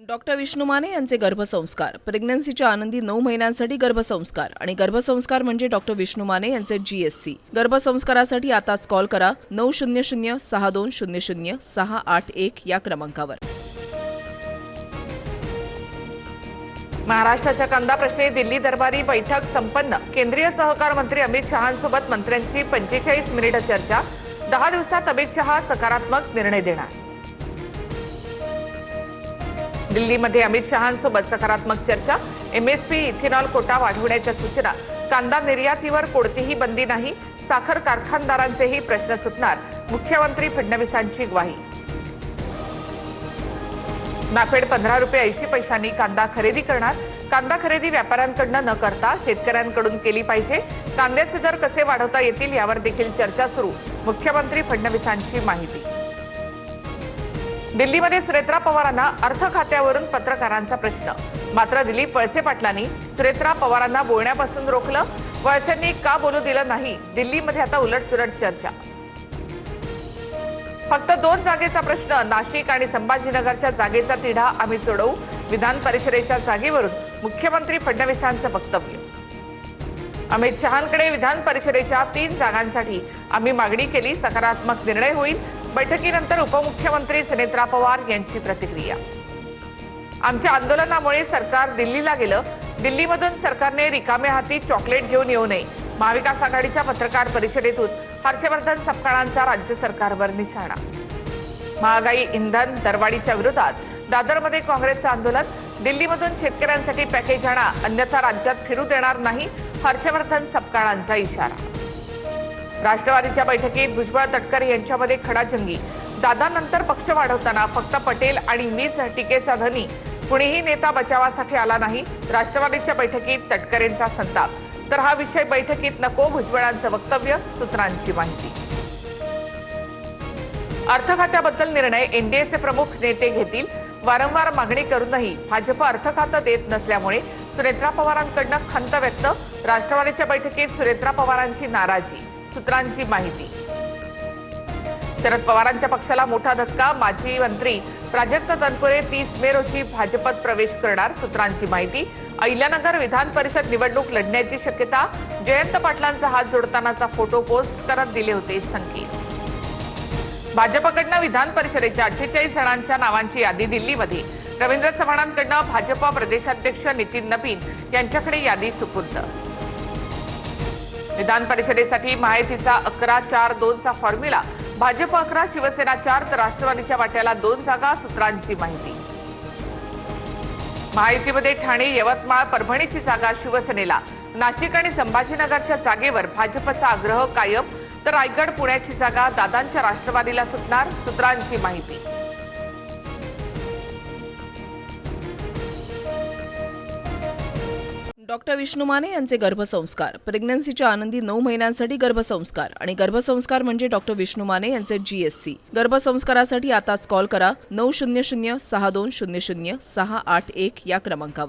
Doctor Vishnu Mane यांचे गर्भसंस्कार, प्रेग्नन्सीच्या आनंदी 9 महिन्यांसाठी गर्भसंस्कार आणि गर्भसंस्कार म्हणजे डॉक्टर विष्णू माने यांचे GSC। गर्भसंस्कारासाठी आताच कॉल करा 900 6200 681 या क्रमांकावर। महाराष्ट्राच्या कांदा प्रश्नी दिल्ली दरबारी बैठक संपन्न। केंद्रीय सहकार मंत्री अमित शहांसोबत मंत्र्यांची 45 मिनिट चर्चा। 10 दिवसात अमित शहा सकारात्मक निर्णय देणार। दिल्लीमध्ये अमित शहांसोबत सकारात्मक चर्चा। MSP इथेनॉल कोटा वाढवण्याच्या सूचना। कांदा निर्यातीवर कोणतीही बंदी नाही। साखर कारखानदारांचेही प्रश्न सुटणार। मुख्यमंत्री फडणवीसांची ग्वाही। नाफेड 15 रुपये 80 पैशांनी कांदा खरेदी करणार। कांदा खरेदी व्यापाऱ्यांकडून न करता शेतकऱ्यांकडून केली पाहिजे। कांद्याचे दर कसे वाढवता येतील यावर देखील चर्चा सुरू। मुख्यमंत्री फडणवीसांची माहिती। दिल्लीमध्ये सुनेत्रा पवारांना अर्थ खात्यावरून पत्रकारांचा प्रश्न। मात्र दिलीप वळसे पाटलांनी सुनेत्रा पवारांना बोलण्यापासून रोखलं। वळसेंनी का बोलू दिलं नाही? दिल्लीमध्ये आता उलटसुलट चर्चा। फक्त 2 जागेचा प्रश्न। नाशिक आणि संभाजीनगरच्या जागेचा तिढा आम्ही सोडवू। विधान परिषदेच्या जागेवरून मुख्यमंत्री फडणवीसांचं वक्तव्य। अमित शहांकडे विधान परिषदेच्या 3 जागांसाठी आम्ही मागणी केली। सकारात्मक निर्णय होईल। बैठकीनंतर उपमुख्यमंत्री सुनेत्रा पवार यांची प्रतिक्रिया। आमच्या आंदोलनामुळे सरकार दिल्लीला गेलं। दिल्लीमधून सरकारने रिकाम्या हाती चॉकलेट घेऊन येऊ नये। महाविकास आघाडीच्या पत्रकार परिषदेतून हर्षवर्धन सपकाळांचा राज्य सरकारवर निशाणा। महागाई, इंधन दरवाढीच्या विरोधात दादरमध्ये काँग्रेसचं आंदोलन। दिल्लीमधून शेतकऱ्यांसाठी पॅकेज आणा, अन्यथा राज्यात फिरू देणार नाही। हर्षवर्धन सपकाळांचा इशारा। राष्ट्रवादीच्या बैठकीत भुजबळ तटकरे यांच्यामध्ये खडाजंगी। दादांनंतर पक्ष वाढवताना फक्त पटेल आणि मीच टीकेचा धनी। कुणीही नेता बचावासाठी आला नाही। राष्ट्रवादीच्या बैठकीत तटकरेंचा संताप। तर हा विषय बैठकीत नको, भुजबळांचं वक्तव्य। सूत्रांची माहिती। अर्थ खात्याबद्दल निर्णय एनडीएचे प्रमुख नेते घेतील। वारंवार मागणी करूनही भाजप अर्थ खातं देत नसल्यामुळे सुनेत्रा पवारांकडून खंत व्यक्त। राष्ट्रवादीच्या बैठकीत सुनेत्रा पवारांची नाराजी। सूत्रांची माहिती। शरद पवारांच्या पक्षाला मोठा धक्का। माजी मंत्री प्राजक्त तनपुरे 30 मे रोजी भाजपत प्रवेश करणार। सूत्रांची माहिती। अहिल्यानगर विधान परिषद निवडणूक लढण्याची शक्यता। जयंत पाटलांचा हात जोडतानाचा फोटो पोस्ट करत दिले होते संकेत। भाजपकडून विधान परिषदेच्या 48 जणांच्या नावांची यादी दिल्लीमध्ये। रवींद्र चव्हाणांकडून भाजप प्रदेशाध्यक्ष नितीन नबीन यांच्याकडे यादी सुपूर्द। विधान परिषदेसाठी महायुतीचा 11-4-2 फॉर्म्युला। भाजप 11, शिवसेना 4 तर राष्ट्रवादीच्या वाट्याला 2 जागा। सूत्रांची माहिती। महायुतीमध्ये ठाणे, यवतमाळ, परभणीची जागा शिवसेनेला। नाशिक आणि संभाजीनगरच्या जागेवर भाजपचा आग्रह कायम। तर रायगड, पुण्याची जागा दादांच्या राष्ट्रवादीला सुटणार। सूत्रांची माहिती। डॉक्टर विष्णू माने यांचे गर्भसंस्कार, प्रेग्नन्सीच्या आनंदी 9 महिन्यांसाठी गर्भसंस्कार आणि गर्भसंस्कार म्हणजे डॉक्टर विष्णू माने यांचे GSC। गर्भसंस्कारासाठी आताच कॉल करा 900 6200 681 या क्रमांकावर।